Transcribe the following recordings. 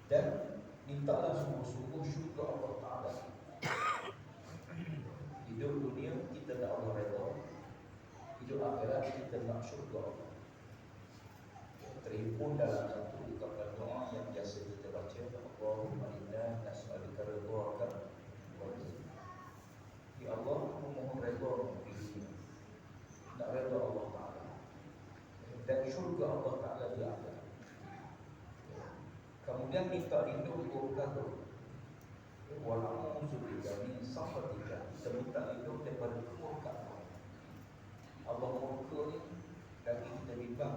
Dan mintalah sungguh-sungguh syurga Allah Ta'ala. Hidup dunia kita nak Allah redha, hidup akhirat kita nak syurga Allah. Terhimpun dalam satu ungkapan doa yang biasa kita baca, Allahumma inna nas'aluka ridhaka wa ridha. Ya Allah, aku mohon redha di dunia, nak redha Allah Ta'ala, dan syurga Allah Ta'ala di akhirat. Kemudian minta lindung dua perkara. Wa'a'udzu bika min sakhatika, kita minta lindung daripada kemurkaan Allah. Allah murka ni lagi kita bimbang.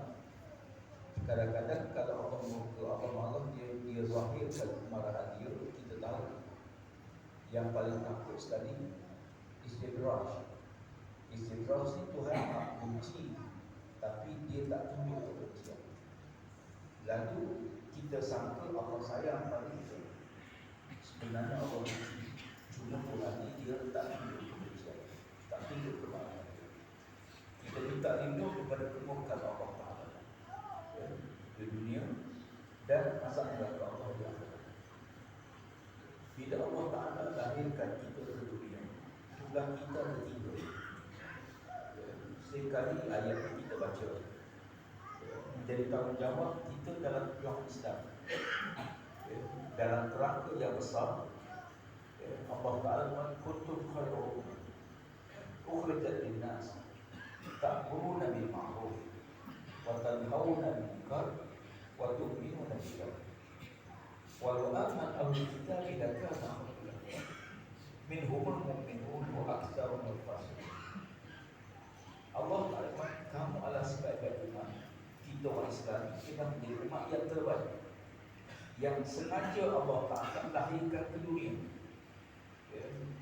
Kadang-kadang kalau Allah murka, Allah marah, dia zahirkan kemarahan dia, kita tahu. Yang paling takut sekali istidraj. Istidraj ni Tuhan tak benci, tapi dia tak tunjuk kebencian. Lalu kita sangka Allah sayang pada kita, sebenarnya Allah benci. Cuma Tuhan ni dia tak tunjuk kebencian, tak tunjuk kemarahan. Kita minta lindung kepada kemurkaan Allah Ta'ala di dunia dan azab neraka Allah di akhirat. Bila Allah Ta'ala lahirkan kita ke dunia, jumlah kita ketiga. Sekali ayat kita baca menjadi tanggungjawab kita dalam perjuangan Islam, dalam kerangka yang besar. Allah Ta'ala kuntum khairu ummah ukhrijat lin-nas ta'muruna bil ma'ruf wa tanhauna 'anil munkar wa tu'minuna billah walau amana ahlul kitabi lakana minhumul mu'minun wa aktsaruhum fasiqun. Allah Ta'ala, kamu adalah sebagai umat, kita orang Islam, kita menjadi umat yang terbaik, yang sengaja Allah Ta'ala lahirkan ke dunia,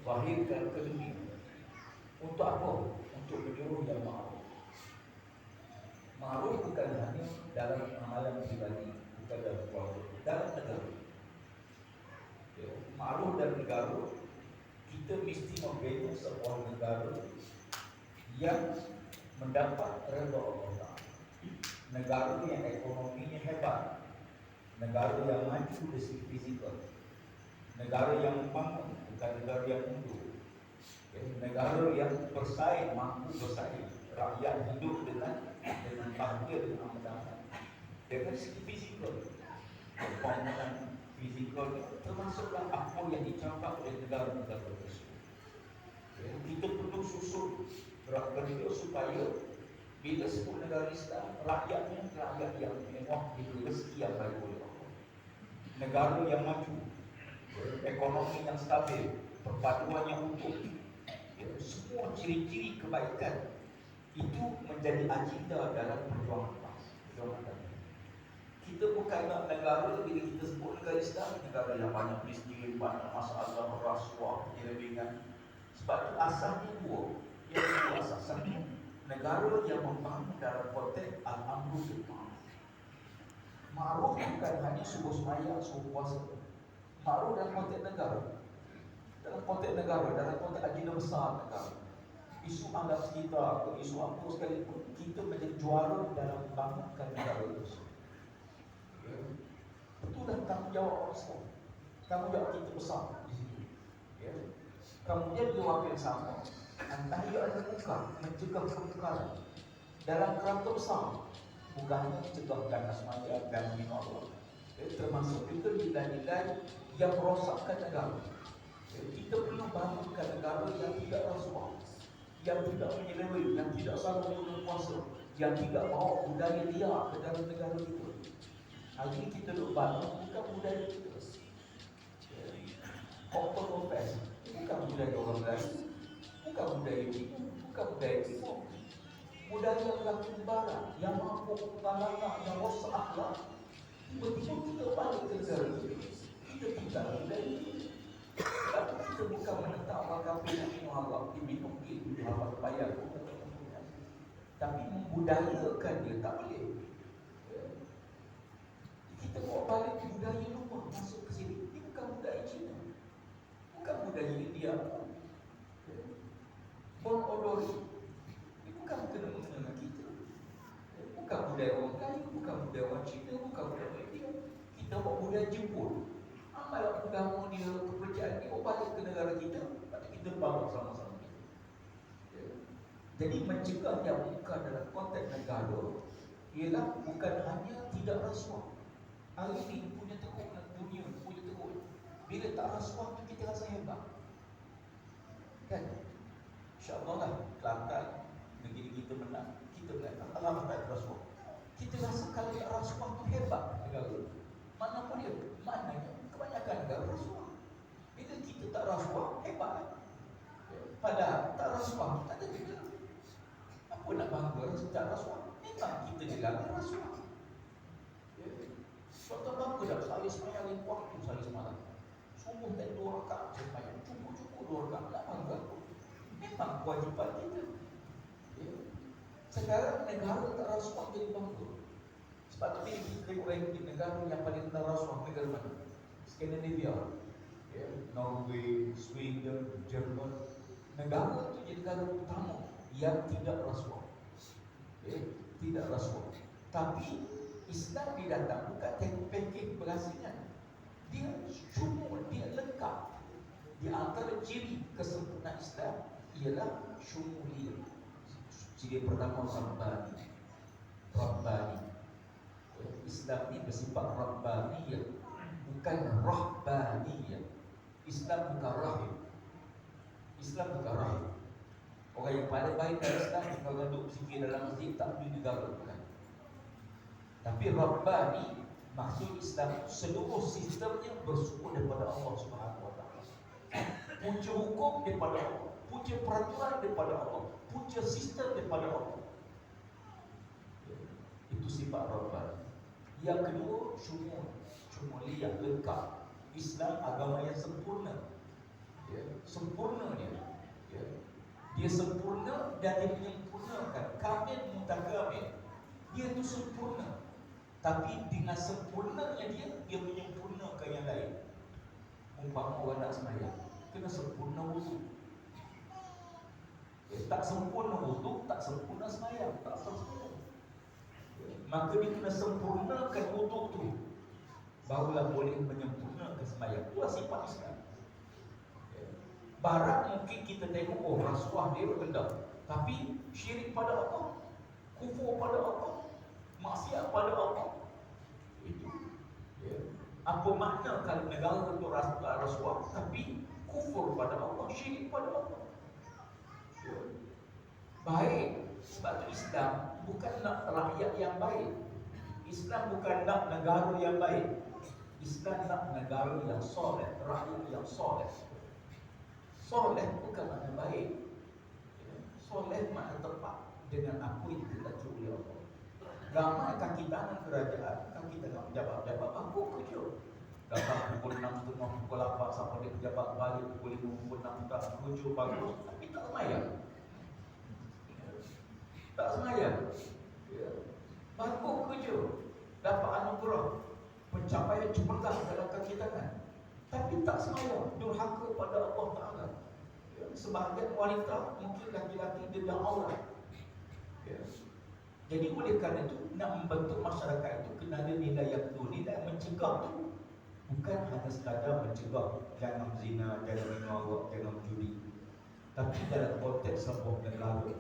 lahirkan ke dunia. Untuk apa? Untuk menyuruh yang ma'ruf. Ma'ruf bukan hanya dalam amalan pribadi, bukan dalam keluarga, dalam negara. Ma'ruf dalam negara, kita mesti membina sebuah negara yang mendapat redha Allah Ta'ala. Negara yang ekonominya hebat, negara yang maju dari segi fizikal, negara yang membangun, bukan negara yang mundur. Negara yang bersaing, mampu bersaing, rakyat hidup dengan bahagia, dengan aman. Dari segi fizikal, pembangunan fizikal termasuklah apa yang dicapai oleh negara-negara tersebut. Kita perlu susun gerak kerja supaya bila sebut negara Islam, rakyatnya rakyat yang mewah, diberi rezeki yang baik oleh Allah. Negara yang maju, ekonomi yang stabil, perpaduan yang utuh, semua ciri-ciri kebaikan itu menjadi agenda dalam perjuangan bangsa. Kita bukan nak negara, bila kita sebut negara Islam, negara yang banyak miskin, banyak masalah, rasuah, penyelewengan. Sebab itu asalnya dua. Yang kedua asas satu, negara yang membangun dalam konteks al-amru bil ma'ruf. Ma'ruf bukan hanya suruh sembahyang, suruh puasa. Ma'ruf dalam konteks negara. Dalam konteks negara, dalam konteks agenda besar negara. Isu anggap sekitar, isu apa sekalipun, kita menjadi juara dalam membangunkan negara itu. Itulah tanggungjawab orang Islam. Tanggungjawab kita besar di situ. Kemudian dia wakil sama antara ada munkar, mencegah kemungkaran dalam kerangka besar, bukan hanya mencegah ganas maya dan minum Allah, termasuk juga nilai-nilai yang merosakkan negara. Kita perlu bangunkan negara yang tidak rasuah, yang tidak menyeleweng, yang tidak salah menggunakan kuasa, yang tidak bawa budaya liar ke dalam negara kita. Hari ini kita duk bangun bukan budaya kita. Oktoberfest bukan budaya orang Melayu, bukan budaya kita, bukan budaya kita. Budaya yang berlaku di barat, yang mampu mengalahkan, yang rosak akhlak. Tiba-tiba kita balik ke negara kita, kita tinggal budaya kita. Tapi kita bukan menentang orang kafir yang minum arak, dia minum pil, dia harap bayar. Tapi membudayakan dia tak boleh. Kita bawa balik budaya luar masuk ke sini. Ini bukan budaya Cina, bukan budaya India, Bon Odori. Ini bukan kena-mengena dengan kita. Bukan budaya orang Melayu, bukan budaya orang Cina, bukan budaya India. Kita kita buat budaya jemput. Amal agama dia, kepercayaan dia, balik ke negara kita, patut kita bawa sama-sama. Ya. Jadi mencegah yang bukan dalam konteks negara ialah bukan hanya tidak rasuah. Hari ini punya teruk dunia, punya teruk. Bila tak rasuah tu kita rasa hebat. Kan? InsyaAllah lah Kelantan, negeri kita menang, kita menang. Allah tak rasuah. Kita rasa kalau tak rasuah tu hebat negara. Mana pun dia, maknanya kebanyakan negara rasuah. Bila kita tak rasuah, hebat. Padahal tak rasuah, tak ada kita. Apa nak bangga tak rasuah? Memang kita dilarang rasuah. Contoh bangga dah, saya semayang 5 waktu saya semalam. Sungguh tak 2 rakaat saya semayang, cukup-cukup 2 rakaat, tak bangga. Memang kewajipan kita. Sekarang negara tak rasuah jadi bangga. Sebab tu bila kita tengok ranking negara yang paling rendah rasuah, negara mana? Skandinavia, Norway, Sweden, Jerman. Negara tu jadi negara utama yang tidak rasuah. Tidak rasuah. Tapi Islam dia datang bukan tengok package berhasilnya. Dia syumul, dia lengkap. Di antara ciri kesempurnaan Islam ialah syumuliyah. Ciri pertama Rabbani. Rabbani. Islam ini bersifat Rabbaniyah, bukan Rahbaniyah. Islam bukan rahim. Islam bukan rahim. Orang yang paling baik dalam Islam kalau duduk sikit dalam masjid tak boleh negara, bukan. Tapi Rabbani maksud Islam seluruh sistemnya bersumber daripada Allah Subhanahu Wa Taala. Punca hukum daripada Allah, punca peraturan daripada Allah, punca sistem daripada Allah. Itu sifat Rabbani. Yang kedua, syumuliyah, lengkap. Islam agama yang sempurna. Sempurna dia. Dia sempurna dan dia menyempurnakan. Kamil mutakamil. Dia itu sempurna. Tapi dengan sempurnanya dia menyempurnakan yang lain. Umpama orang nak sembahyang, kena sempurna wudu. Tak sempurna wudu, tak sempurna sembahyang, tak sempurna. Maka dia kena sempurnakan wudu tu, barulah boleh menyempurnakan sembahyang. Itu sifat Islam. Barat mungkin kita tengok, oh rasuah dia rendah, tapi syirik pada Allah, kufur pada Allah, maksiat pada Allah. Itu apa makna kalau negara untuk rasuah tapi kufur pada Allah, syirik pada Allah? Baik. Sebab itu Islam bukan nak rakyat yang baik. Islam bukan nak negara yang baik. Islam nak negara yang soleh, rakyat yang soleh. Soleh bukan makna baik. Soleh makna tepat dengan apa yang dikendaki oleh Allah. Ramai kaki tangan kerajaan, kaki tangan pejabat-pejabat aku kerja. Datang pukul 6.30, pukul 8 sampai dia pejabat balik pukul 5, pukul 6 tak kerja bagus, tapi tak semayang. Tak semayang. Bagus kerja, dapat anugerah, pencapaian cemerlang dalam kaki tangan, tapi tak semayang, durhaka pada Allah Ta'ala. Sebahagian wanita, mungkin laki-laki dia dah aurat. Jadi oleh kerana itu, nak membentuk masyarakat itu kena ada nilai yang betul. Nilai mencegah itu bukan hanya sekadar mencegah jangan zina, jangan minum, jangan judi, tapi dalam konteks sebuah negara.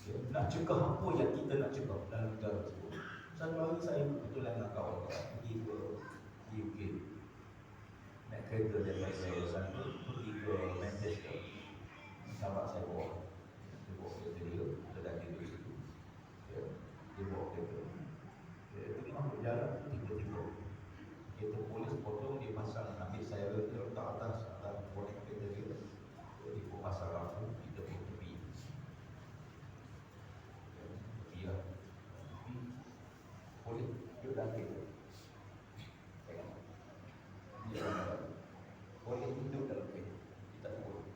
Nak cegah apa yang kita nak cegah dalam negara tersebut. Satu hari saya kebetulan nak kawan-kawan pergi ke UK, naik kereta daripada saya sana pergi ke Manchester. Sahabat saya bawa, dia bawa kereta dia, kita dah tidur situ. Dia bawa kereta. Tengah berjalan, tiba-tiba kereta polis potong, dia pasang, ambil saya letak atas bonet kereta dia. Dia pun pasang lampu, kita pun tepi. Dia polis duduk dalam kereta. Dia polis duduk dalam kereta, kita turun.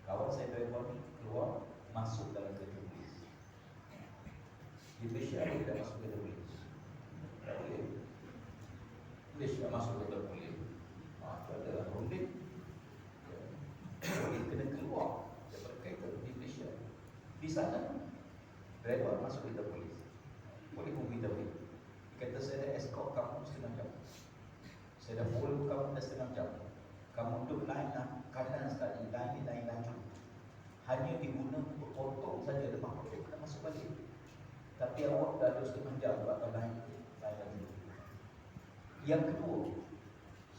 Kawan saya driver ni keluar, masuk dalam kereta polis. Di Malaysia dia tidak masuk kereta polis. Tak boleh. Malaysia masuk kereta polis. Itu adalah runding. Polis kena keluar daripada kereta di Malaysia. Di sana, driver masuk kereta polis. Polis pun beritahu dia. Dia kata saya dah escort kamu setengah jam. Saya dah follow kamu dah setengah jam. Kamu duduk naik kanan sekali, naik laju. Hanya diguna untuk potong saja depan potong kena masuk balik. Tapi awak dah ada setengah jam akan naik laju. Yang kedua,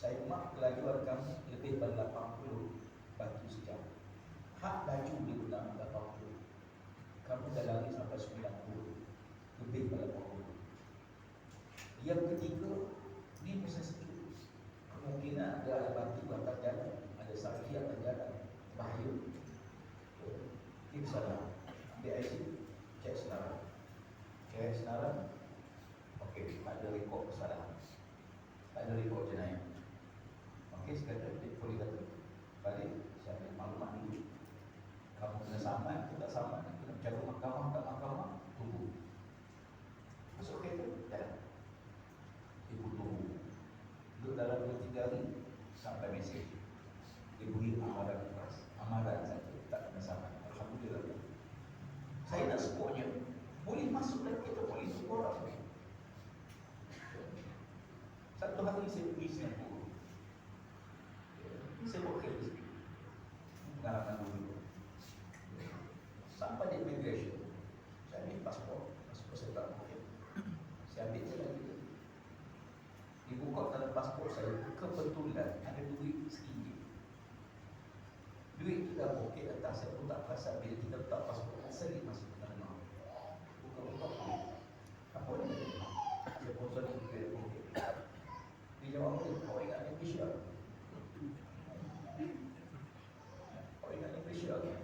saya mak kelajuan kamu lebih pada 80 batu sejam. Hak laju digunakan 80. Kamu dah lari sampai 90, lebih pada 80. Yang ketiga, ni mesti sejuk. Kemungkinan ada batu atas jalan, ada saki atas jalan, bahaya. Ini salah. Ambil IC, cek senaran. Cek senaran. Okey, ada rekod kesalahan. Ada rekod jenayah. Okey, sekadar dia boleh kata balik, saya ambil maklumat dulu. Kamu kena saman, kita tak saman, kena bercakap mahkamah, tak mahkamah, tunggu. Masuk kereta, jalan. Ibu tunggu. Duduk dalam 2-3 hari, sampai mesej. Dia beri amaran keras. Amaran saja, tak kena saman. Alhamdulillah. Saya nak sebutnya, boleh masuk dalam kereta, boleh tunggu orang. Satu hari saya pergi Singapura. Saya buat kerja. Pengalaman dulu. Sampai di immigration, saya ambil pasport saya tak mungkin. Saya ambil je lagi. Dibuka dalam pasport saya, kebetulan ada duit RM1. Duit tu dah poket atas, saya pun tak perasan bila kita letak pasport asli masuk ke dalam. Buka-buka duit. Apa ni? Saya pun sudah duit poket. Dia jawab dia, kau ingat Indonesia? Kau ingat Indonesia kan?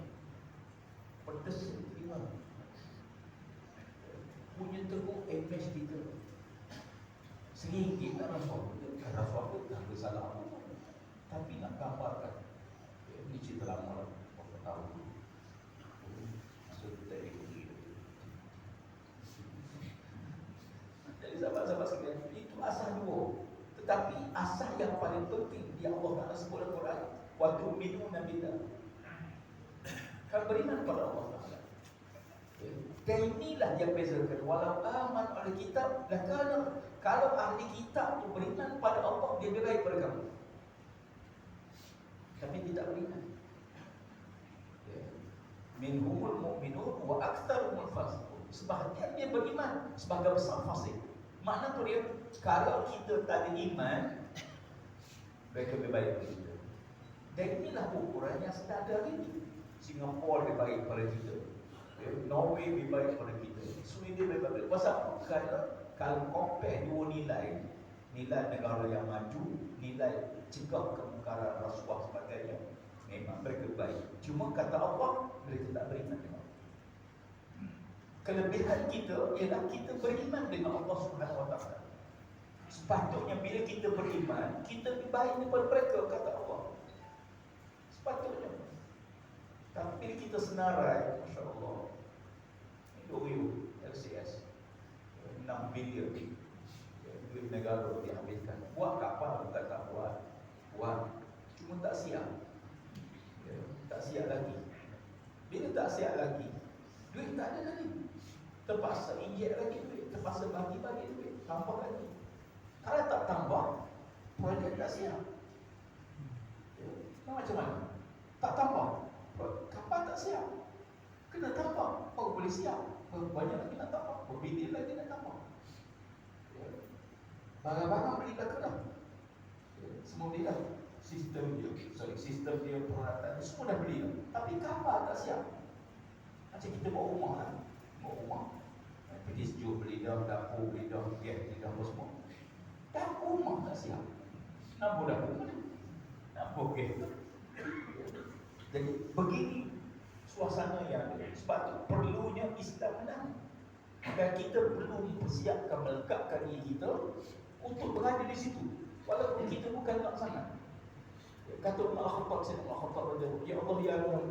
Pedas terima. Punya teruk MS kita RM1 nak rasuah. Rasuah tu tak bersalah. Tapi nak gambarkan ini cerita lama lah, berapa tahun masa kita ikut. Jadi sahabat-sahabat sekalian, itu asal dua. Tetapi asal yang paling penting dia Allah Ta'ala sebut dalam Quran, wa tu'minuna billah. Kalau beriman kepada Allah Ta'ala. Dan inilah yang bezakan. Walau aman ahli kitab, kalau ahli kitab tu beriman pada Allah, dia lebih baik pada kamu. Tapi tidak beriman. Minhumul mu'minun wa aktharumul fasiqun. Sebahagian dia beriman, sebahagian besar fasik. Makna tu dia, kalau kita tak ada iman, mereka lebih baik pada kita. Dan inilah ukuran yang sedang ada hari ini. Singapura lebih baik pada kita, Norway lebih baik pada kita, Sweden lebih baik. Pasal kerana kalau compare dua nilai negara yang maju, nilai cegah kemungkaran, rasuah sebagainya, memang mereka baik. Cuma kata Allah, mereka tak beriman dengan Allah. Kelebihan kita ialah kita beriman dengan Allah Subhanahu Wa Taala. Sepatutnya bila kita beriman, kita lebih baik daripada mereka, kata Allah. Sepatutnya. Tapi bila kita senarai, Masya Allah, Dorio, LCS 6 bilion duit negara dihabiskan. Buat kapal bukan tak buat, cuma tak siap. Tak siap lagi. Bila tak siap lagi, duit tak ada lagi. Terpaksa injek lagi duit, terpaksa bagi duit, tambah lagi. Kalau tak tambah, projek tak siap. Macam mana? Tak tambah, kapal tak siap. Kena tambah, baru boleh siap. Banyak lagi nak tambah, berbilion lagi nak tambah. Barang-barang beli dah kena. Semua beli dah. Sistem dia, peralatan semua dah beli dah. Tapi kapal tak siap. Macam kita bawa rumah lah. Pergi sejuk beli dah, dapur beli dah, gas beli dah, semua. Dapur rumah tak siap. Nampak dapur mana? Nampak gas tu. Jadi begini suasana yang ada. Sebab tu perlunya Islam menang. Dan kita perlu mempersiapkan, melekatkan diri kita untuk berada di situ. Walaupun kita bukan nak sangat. Kata Umar Khattab, Sayyidina Umar Khattab, ya Allah, ya Allah,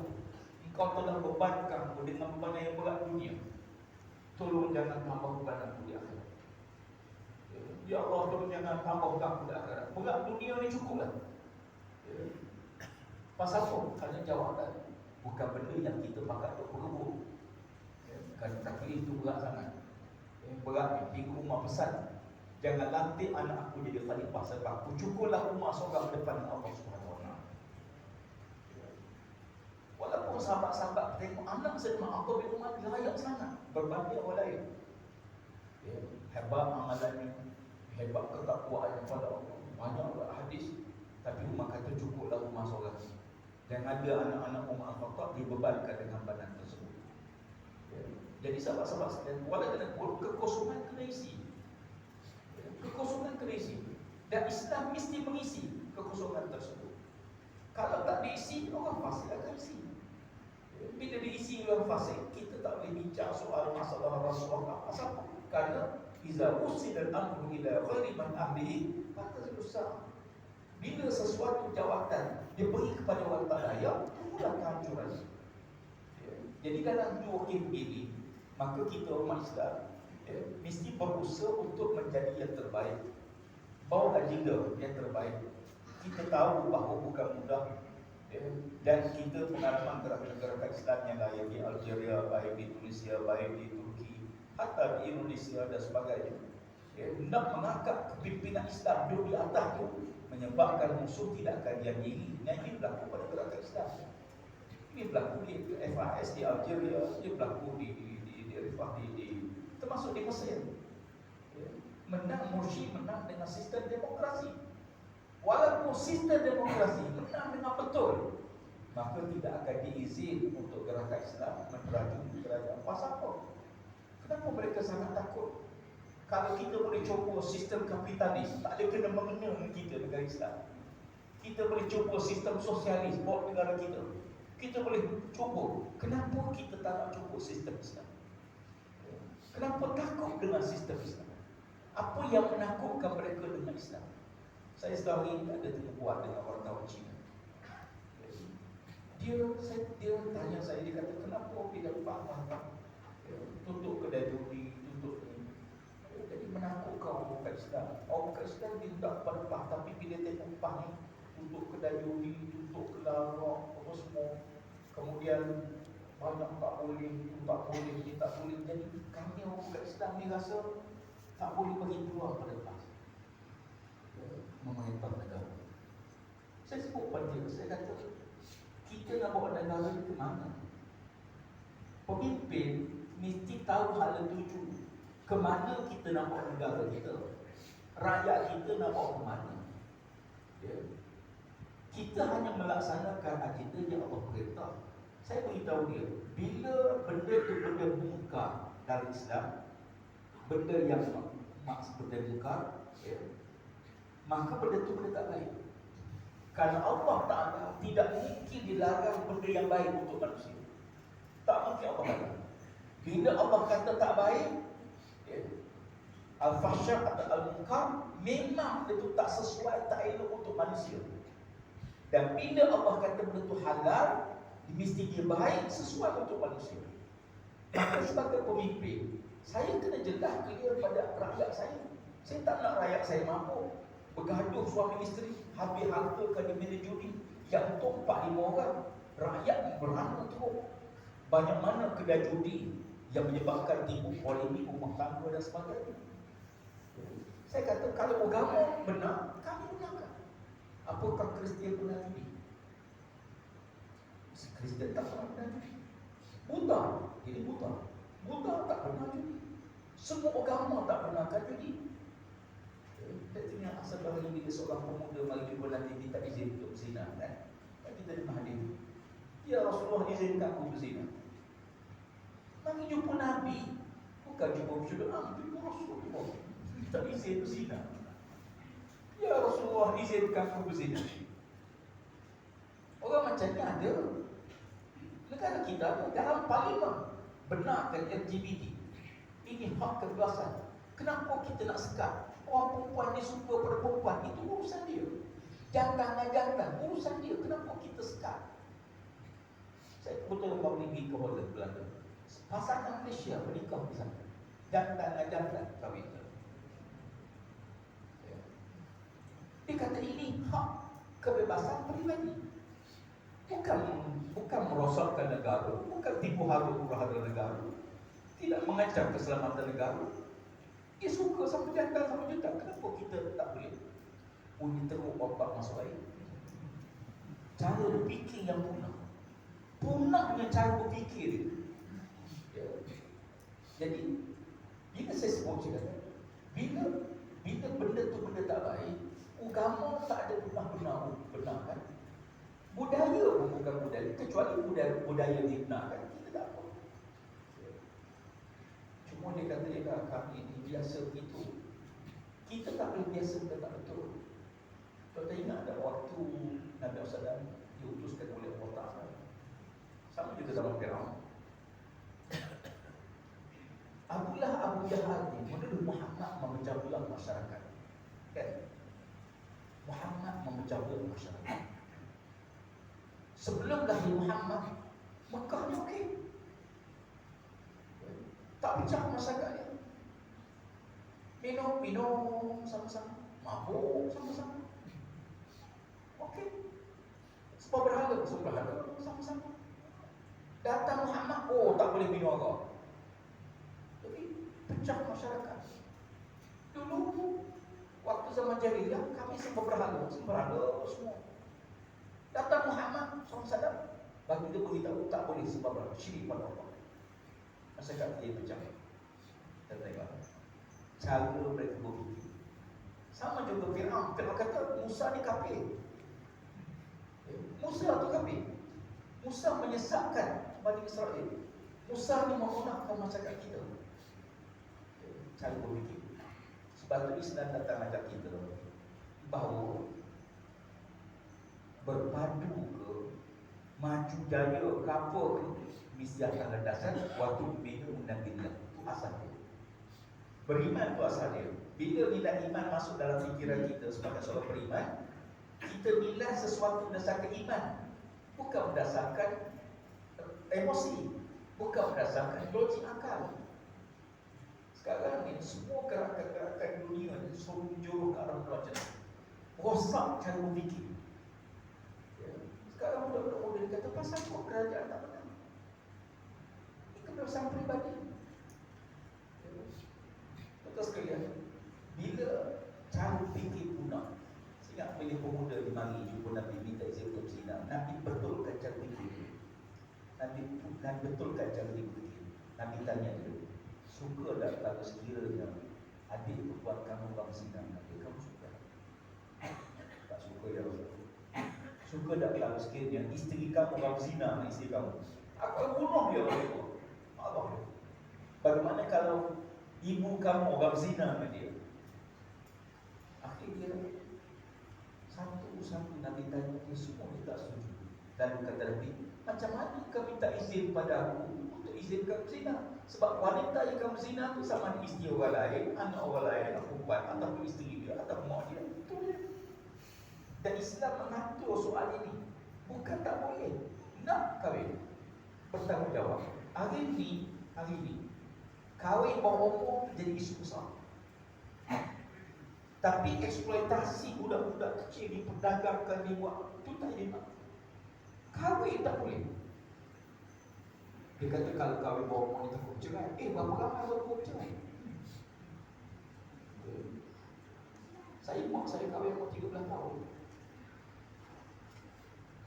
Engkau telah bebankan aku dengan beban yang berat dunia. Tolong jangan tambah beban aku di akhirat. Ya Allah, tolong jangan tambah beban aku di akhirat. Berat dunia ni cukup lah. Pasal apa? Kerana jawapan bukan benda yang kita pakai untuk berebut. Kerana takdir itu berat sangat. Berat pergi ke rumah pesan. Jangan lantik anak aku jadi khalifah sebab aku cukurlah rumah seorang depan Allah Subhanahu Wa Taala. Walaupun sahabat-sahabat tengok anak Sayyidina Abdullah bin Umar layak sangat berbanding orang lain. Hebat amalannya, hebat ketakwaannya pada Allah. Banyak hadis. Tapi Umar kata cukuplah rumah seorang. Dan ada anak-anak Umar Al-Khattab dibebankan dengan badan tersebut. Jadi sahabat-sahabat sekalian, walaupun kekosongan kena isi. Kekosongan kena isi. Dan Islam mesti mengisi kekosongan tersebut. Kalau tak diisi, orang fasik akan isi. Bila diisi orang fasik, kita tak boleh bincang soal masalah Rasulullah asal. Kerana iza usida al-amru ila ghairi man ahlihi, kata susah. Bila sesuatu jawatan dia pergi kepada orang tak layak, itulah kehancuran. Jadi dalam wakil begini, maka kita umat Islam mesti berusaha untuk menjadi yang terbaik, bawa agenda yang terbaik. Kita tahu bahawa bukan mudah, dan kita pengalaman gerakan-gerakan Islam yang lain di Algeria, baik di Tunisia, baik di Turki, hatta di Indonesia dan sebagainya, nak mengangkat kepimpinan Islam duduk di atas tu menyebabkan musuh tidak akan diam diri. Ini berlaku pada gerakan Islam. Ini berlaku di FAS di Algeria, ini berlaku di termasuk di Mesir. Menang Mursi menang dengan sistem demokrasi. Walaupun sistem demokrasi menang dengan betul, maka tidak akan diizin untuk gerakan Islam menerajui kerajaan. Pasal apa? Kenapa mereka sangat takut? Kalau kita boleh cuba sistem kapitalis, tak ada kena mengena dengan kita negara Islam. Kita boleh cuba sistem sosialis buat negara kita. Kita boleh cuba. Kenapa kita tak nak cuba sistem Islam? Kenapa takut dengan sistem Islam? Apa yang menakutkan mereka dengan Islam? Saya sehari ini ada buat dengan wartawan Cina. Dia tanya saya, dia kata, kenapa bila faham tutup kedai judi, tutup ni? Jadi menakutkan orang bukan Islam. Orang bukan Islam dia tak berpah, tapi bila tengok pah ni, tutup kedai judi, tutup kedai rock, apa semua. Kemudian banyak tak boleh, itu tak boleh, ini tak boleh. Jadi kami orang bukan Islam ni rasa tak boleh bagi peluang pada PAS memerintah negara. Saya sebut pada dia, saya kata kita nak bawa negara ni ke mana? Pemimpin mesti tahu hala tuju ke mana kita nak bawa negara kita. Rakyat kita nak bawa ke mana? Kita hanya melaksanakan agenda yang Allah perintah. Saya beritahu dia, bila benda tu benda mungkar dari Islam, benda yang maksud benda mungkar, maka benda tu benda tak baik. Kerana Allah Ta'ala tidak mungkin dilarang benda yang baik untuk manusia. Tak mungkin Allah larang. Bila Allah kata tak baik, al-fahsyah atau al-munkar, memang itu tak sesuai, tak elok untuk manusia. Dan bila Allah kata benda tu halal, mesti dia baik sesuai untuk manusia. Maka sebagai pemimpin, saya kena jelas clear pada rakyat saya. Saya tak nak rakyat saya mampu bergaduh suami isteri, habis hartakan di meja judi yang untuk 4-5 orang. Rakyat berana teruk. Banyak mana kedai judi yang menyebabkan timbul polemik rumah tangga dan sebagainya. Saya kata kalau agama benar, kami benarkan. Apakah Kristian pernah judi? Kristian tak pernah judi. Buddha, jadi Buddha tak pernah judi. Semua agama tak pernah judi. Saya tanya asal bahagia bila seorang pemuda mari jumpa Nabi, dia tak izin untuk berzina, kan? Kita dengar hadis. Ya Rasulullah izinkan aku berzina. Mari jumpa Nabi, bukan jumpa bersyukur, jumpa Rasulullah. Dia tak izin berzina. Ya Rasulullah izinkan aku berzina. Orang macam ni ada. Negara kita ada dalam parlimen benarkan LGBT. Ini hak kebebasan. Kenapa kita nak sekat? Orang perempuan ni suka pada perempuan, itu urusan dia. Jantan urusan dia. Kenapa kita sekat? Saya kebetulan baru pergi ke Holland, Belanda. Pasangan Malaysia menikah di sana. Jantan kahwin. Dia kata ini hak kebebasan peribadi. Bukan merosakkan negara, bukan tipu hara negara, tidak mengancam keselamatan negara. Dia suka sama jantan sama juta. Kenapa kita tak boleh punya teruk bapak masuk air? Cara berfikir yang punah. Punahnya cara berfikir dia. Ya. Jadi bila saya sebut cakap, bila benda tu benda tak baik, agama tak ada benar kan? Budaya pun bukan budaya, kecuali budaya dibenarkan, kita tak apa. Cuma dia kata kami ini biasa begitu. Kita tak boleh biasa benda tak betul. Kalau tak ingat ada waktu Nabi SAW diutuskan oleh Allah Ta'ala, sama juga zaman Firaun. Abu Jahal ni menuduh Muhammad memecah belah masyarakat. Kan? Muhammad memecah belah masyarakat. Sebelum lahir Muhammad, Mekah ni okey. Tak pecah masyarakatnya. Minum sama-sama, mabuk sama-sama. Okey. Sebab berhala sama-sama. Datang Muhammad, tak boleh minum arak. Pecah masyarakat. Dulu waktu zaman jahiliyah kami sembah berhala semua. Datang Muhammad SAW, bagi dia beritahu tak boleh sembah berhala, syirik pada Allah. Masyarakat dia pecah. Kita tengok cara mereka berfikir. Sama juga Firaun. Firaun kata Musa ni kafir. Musa tu kafir. Musa menyesatkan Bani Israel. Musa ni menggunakan masyarakat kita. Cara berfikir. Sebab tu Islam datang ajak kita bahawa berpadu ke maju jaya ke apa ke, mesti akan landasan waktu bila menanggilah. Itu asal dia. Beriman tu asal dia. Bila nilai iman masuk dalam fikiran kita sebagai seorang beriman, kita nilai sesuatu berdasarkan iman, bukan berdasarkan emosi, bukan berdasarkan logik akal. Sekarang ni semua gerakan-gerakan dunia ni suruh menjurus ke arah pelajaran, rosak cara berfikir. Sekarang budak-budak muda dia kata pasal kok kerajaan tak benar. Ini kebebasan peribadi. Betul sekalian. Bila cara fikir punah, saya ingat bila pemuda di mari jumpa Nabi minta izin untuk berzina, Nabi betulkan cara fikir. Nabi betulkan cara fikir. Nabi tanya dia, suka tak kalau sekiranya adik perempuan kamu orang zina? Nabi, kamu suka? Tak suka ya Rasulullah. Suka tak kalau sekiranya isteri kamu orang zina dengan isteri kamu? Aku akan bunuh dia Rasulullah. Allah. Bagaimana kalau ibu kamu orang zina dengan dia? Akhirnya satu-satu Nabi tanya dia, semua dia tak setuju. Lalu kata Nabi, macam mana kau minta izin pada aku untuk izin kamu zina? Sebab wanita yang kamu zina tu sama ada isteri orang lain, anak orang lain, anak perempuan, ataupun isteri dia, ataupun mak dia. Itu dia. Dan Islam mengatur soal ini. Bukan tak boleh, nak kahwin, bertanggungjawab. Hari ini kahwin bawah umur jadi isu besar. Tapi eksploitasi budak-budak kecil diperdagangkan, dibuat, itu tak boleh. Kahwin tak boleh. Dia kata kalau kahwin bawah umur ni takut bercerai. Berapa ramai baru bercerai? Mak saya kahwin umur 13 tahun.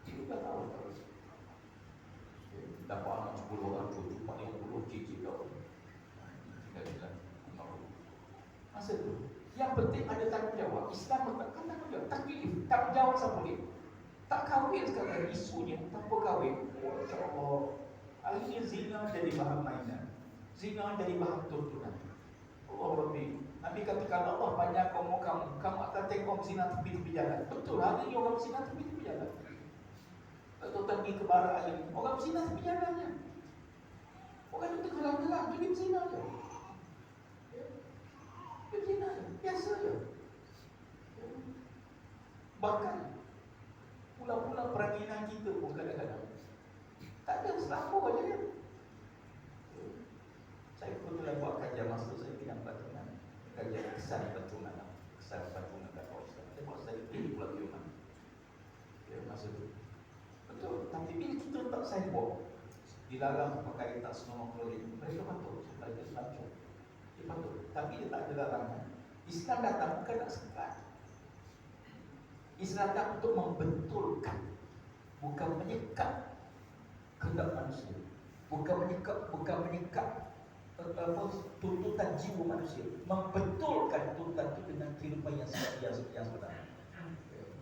13 tahun kahwin. Dapat anak 10 orang, cucu 40, cicit kau. Masa tu yang penting ada tanggungjawab. Islam mengatakan tanggungjawab. Tanggungjawab siapa boleh? Tak kahwin sekarang isunya tanpa kahwin. Allah. Akhirnya zina jadi bahan mainan. Zina jadi bahan tuntunan. Allah Rabbi. Nabi kata kalau Allah panjang umur kamu akan tengok zina tepi-tepi jalan. Betul, hari ini orang zina tepi-tepi jalan. Atau pergi ke barat air, orang zina tepi jalannya. Orang itu gelap-gelap, jadi zina je. Zina je, biasa je. Bahkan pula-pula peranginan kita pun kadang-kadang tak ada selambur aja kan. Saya kebetulan buat kajian masa saya bidang patungan, kajian kesan patungan dakwah Islam. Saya buat saya pilih pula firman. Masa tu betul, tapi bila kita letak signboard dilarang pakai tas snorkeling, mereka patut supaya dia selancong. Dia patut, tapi dia tak ada larangan. Islam datang bukan nak sekat. Islam datang untuk membetulkan, bukan menyekat kehendak manusia, bukan menyekat tuntutan jiwa manusia, membetulkan tuntutan itu dengan kehidupan yang sebenar.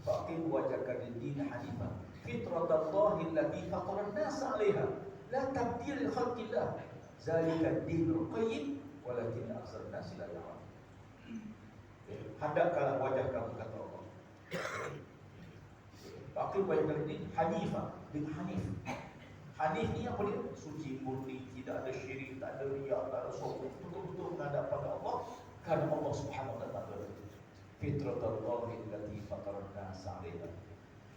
Faqim wajhaka lid-din hanifan fitratallahi allati fatara an-nas 'alaiha la tabdila li khalqillah zalika ad-dinul qayyim walakin aktsarun nas la ya'lamun. Hadapkanlah wajah kamu, kata Allah. Faqim wajhaka lid-din hanifan, bin hanif. Hanif ni apa dia? Suci, murni, tidak ada syirik, tak ada riya, tak ada sombong, betul-betul menghadap pada Allah kerana Allah Subhanahu wa taala. Fitratallahi allati fatara an-nas 'alaiha.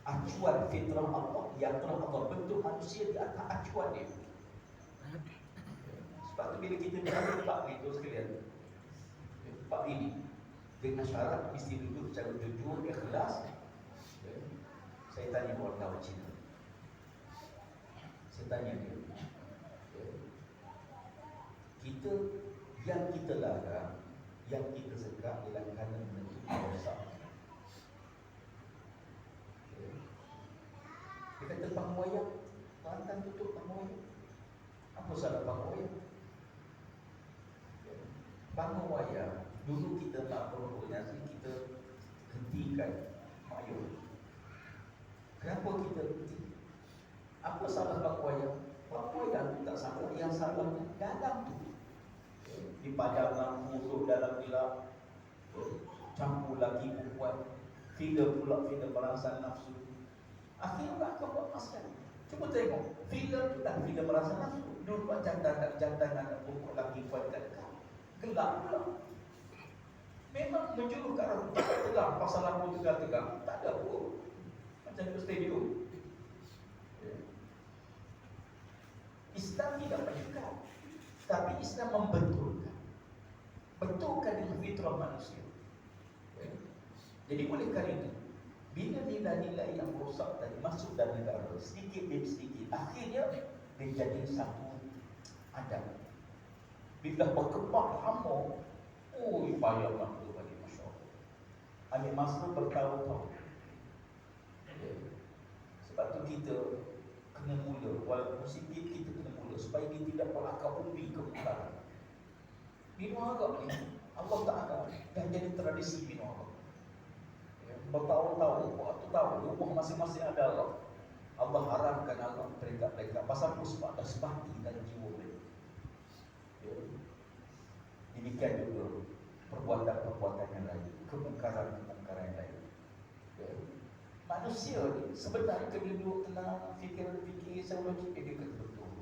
Acuan fitrah Allah yang telah Allah bentuk manusia di atas acuan dia. Sebab tu bila kita berada bab itu sekalian, bab ini dengan syarat mesti duduk secara jujur, ikhlas. Saya tanya orang Cina, saya tanya dia, kita yang kita larang, yang kita sekat ialah kerana menentukan rosak. Dia kata panggung wayang, pantang tutup panggung wayang. Apa salah panggung wayang? Panggung wayang, dulu kita tak berkoordinasi, kita hentikan mayur. Kenapa kita henti? Apa salah panggung wayang? Panggung wayang tu tak salah, yang salahnya dalam tu. Dipajang lampu untuk dalam gelap, campur lagi perempuan, filem pula filem merangsang nafsu. Akhirnya kau buat masalah. Cuba tengok, filem tu tak filem merangsang nafsu. Dulu buat jantan anak perempuan lagi kuat kat dekat, gelap pula. Memang menjuru ke arah tegang, pasal lampu tegang-tegang, tak ada pun. Macam di stadium. Islam tidak menyekat, tapi Islam membetulkan. Betulkan dengan fitrah manusia. Jadi oleh kerana itu, bila nilai-nilai yang rosak tadi masuk dalam negara, sedikit demi sedikit, akhirnya dia jadi satu adab. Bila berkembang hama, payah masa bagi masyarakat. Ambil masa bertahun-tahun. Sebab tu kita kena mula, walaupun sikit kita kena mula supaya kita tidak melangkah umbi ke utara. Minum agak ni, Allah Ta'ala dah jadi tradisi minum agak. Bertahun-tahun, tahun, rumah masing-masing ada Allah. Allah haramkan agak peringkat-peringkat. Pasal tu sebab dah sebati dalam jiwa mereka. Demikian juga perbuatan-perbuatan yang lain, kemungkaran-kemungkaran yang lain. Manusia ni sebenarnya kena duduk tenang, fikir-fikir, saya logik dia kata betul.